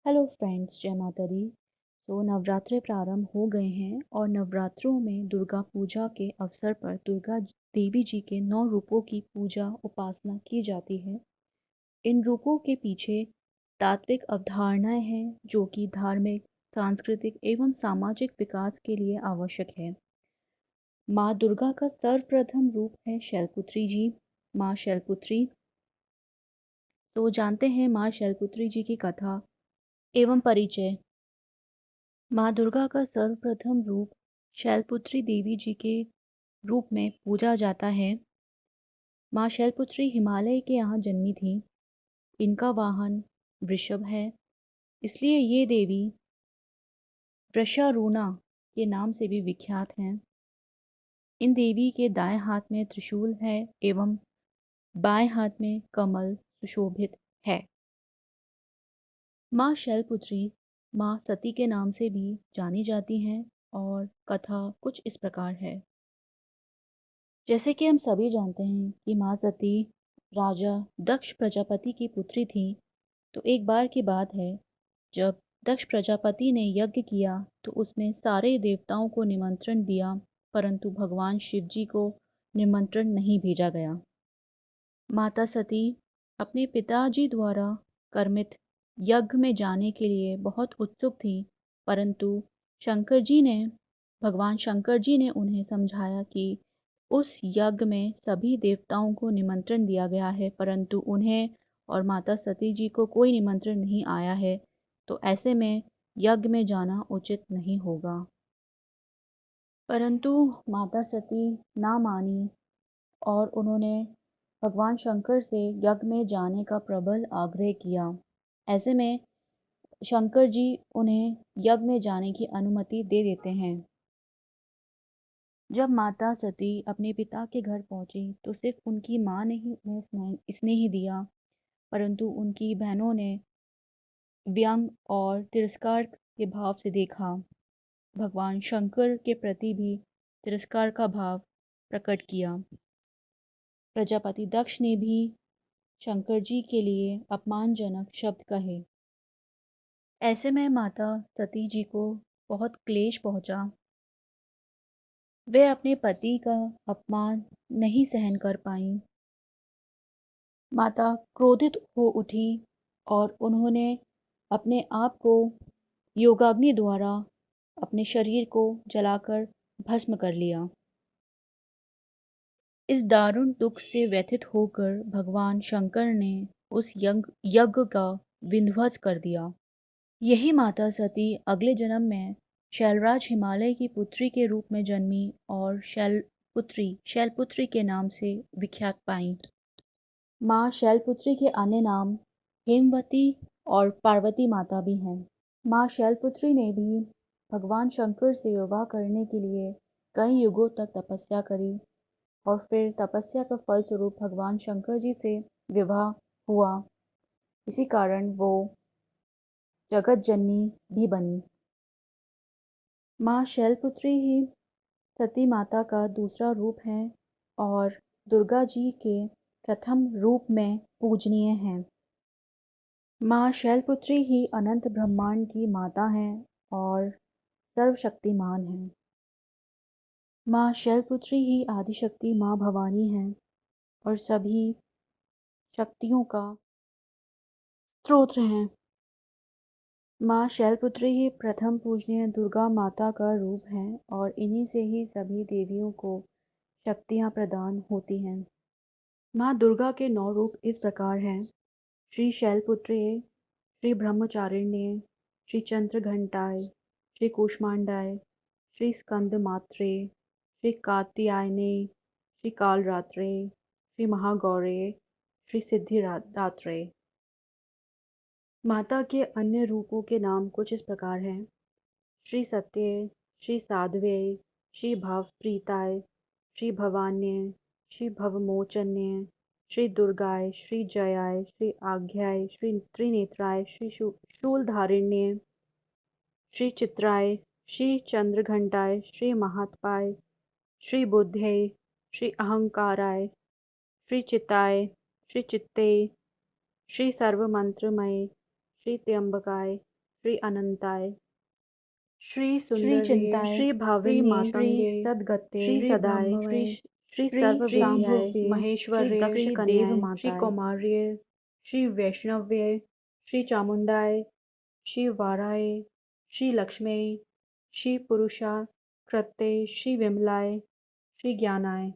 Hello friends, जय माता दी। तो नवरात्रे प्रारंभ हो गए हैं और नवरात्रों में दुर्गा पूजा के अवसर पर दुर्गा देवी जी के 9 रूपों की पूजा उपासना की जाती है। इन रूपों के पीछे तात्विक अवधारणाएं हैं जो कि धार्मिक, सांस्कृतिक एवं सामाजिक विकास के लिए आवश्यक है। माँ दुर्गा का सर्वप्रथम रूप है शैलपुत्री जी। माँ शैलपुत्री, तो जानते हैं माँ शैलपुत्री जी की कथा एवं परिचय। माँ दुर्गा का सर्वप्रथम रूप शैलपुत्री देवी जी के रूप में पूजा जाता है। माँ शैलपुत्री हिमालय के यहाँ जन्मी थी। इनका वाहन वृषभ है, इसलिए ये देवी वृषारूणा के नाम से भी विख्यात हैं। इन देवी के दाएं हाथ में त्रिशूल है एवं बाएं हाथ में कमल सुशोभित है। माँ शैलपुत्री माँ सती के नाम से भी जानी जाती हैं और कथा कुछ इस प्रकार है। जैसे कि हम सभी जानते हैं कि माँ सती राजा दक्ष प्रजापति की पुत्री थी। तो एक बार की बात है, जब दक्ष प्रजापति ने यज्ञ किया तो उसमें सारे देवताओं को निमंत्रण दिया, परंतु भगवान शिव जी को निमंत्रण नहीं भेजा गया। माता सती अपने पिताजी द्वारा कर्मित यज्ञ में जाने के लिए बहुत उत्सुक थी, परंतु शंकर जी ने भगवान शंकर जी ने उन्हें समझाया कि उस यज्ञ में सभी देवताओं को निमंत्रण दिया गया है, परंतु उन्हें और माता सती जी को कोई निमंत्रण नहीं आया है, तो ऐसे में यज्ञ में जाना उचित नहीं होगा। परंतु माता सती ना मानी और उन्होंने भगवान शंकर से यज्ञ में जाने का प्रबल आग्रह किया। ऐसे में शंकर जी उन्हें यज्ञ में जाने की अनुमति दे देते हैं। जब माता सती अपने पिता के घर पहुंची तो सिर्फ उनकी माँ ने ही उन्हें स्नेह दिया, परंतु उनकी बहनों ने व्यंग और तिरस्कार के भाव से देखा। भगवान शंकर के प्रति भी तिरस्कार का भाव प्रकट किया। प्रजापति दक्ष ने भी शंकर जी के लिए अपमानजनक शब्द कहे। ऐसे में माता सती जी को बहुत क्लेश पहुंचा। वे अपने पति का अपमान नहीं सहन कर पाईं। माता क्रोधित हो उठी और उन्होंने अपने आप को योगाग्नि द्वारा अपने शरीर को जलाकर भस्म कर लिया। इस दारुण दुख से व्यथित होकर भगवान शंकर ने उस यज्ञ का विध्वंस कर दिया। यही माता सती अगले जन्म में शैलराज हिमालय की पुत्री के रूप में जन्मी और शैलपुत्री के नाम से विख्यात पाईं। माँ शैलपुत्री के अन्य नाम हेमवती और पार्वती माता भी हैं। माँ शैलपुत्री ने भी भगवान शंकर से विवाह करने के लिए कई युगों तक तपस्या करी और फिर तपस्या का फलस्वरूप भगवान शंकर जी से विवाह हुआ। इसी कारण वो जगत जननी भी बनी। माँ शैलपुत्री ही सती माता का दूसरा रूप है और दुर्गा जी के प्रथम रूप में पूजनीय हैं। माँ शैलपुत्री ही अनंत ब्रह्मांड की माता हैं और सर्वशक्तिमान हैं। माँ शैलपुत्री ही आदिशक्ति माँ भवानी हैं और सभी शक्तियों का स्रोत हैं। माँ शैलपुत्री ही प्रथम पूजनीय दुर्गा माता का रूप है और इन्हीं से ही सभी देवियों को शक्तियाँ प्रदान होती हैं। माँ दुर्गा के 9 रूप इस प्रकार हैं: श्री शैलपुत्री, श्री ब्रह्मचारिण्य, श्री चंद्रघंटाय, श्री कूष्मांडाय, श्री स्कंदमात्रे, श्री कात्यायने, श्री कालरात्रे, श्री महागौरे, श्री सिद्धिदात्रे। माता के अन्य रूपों के नाम कुछ इस प्रकार हैं: श्री सत्य, श्री साध्वे, श्री भवप्रीताय, श्री भवान्य, श्री भवमोचन्य, श्री दुर्गाय, श्री जयाय, श्री आज्ञाय, श्री त्रिनेत्राय, श्री शूलधारिण्य, श्री चित्राय, श्री चंद्रघंटाय, श्री महात्पाय, श्री बुद्धे, श्री अहंकाराय, श्री चिताय, श्री चित्ते, श्री सर्वमंत्रमय, श्री त्र्यंबकाय, श्री अनंताय, श्री श्री सुंदर्ये, चिंताय, श्री श्री भाविनी, श्री मातंगे, सद्गते, श्री श्री सदाय, ब्रह्मवे, श्री श्री सर्वविद्याय, शांभव्ये, श्री महेश्वर्ये, दक्ष श्री कन्याय, देवमाताय, श्री कौमार्ये, श्री वैष्णव्ये, श्री चामुंडाय, श्री वाराय, श्री लक्ष्मी, श्री पुरुषा कृते, श्री विमलाय, श्री ज्ञानाय।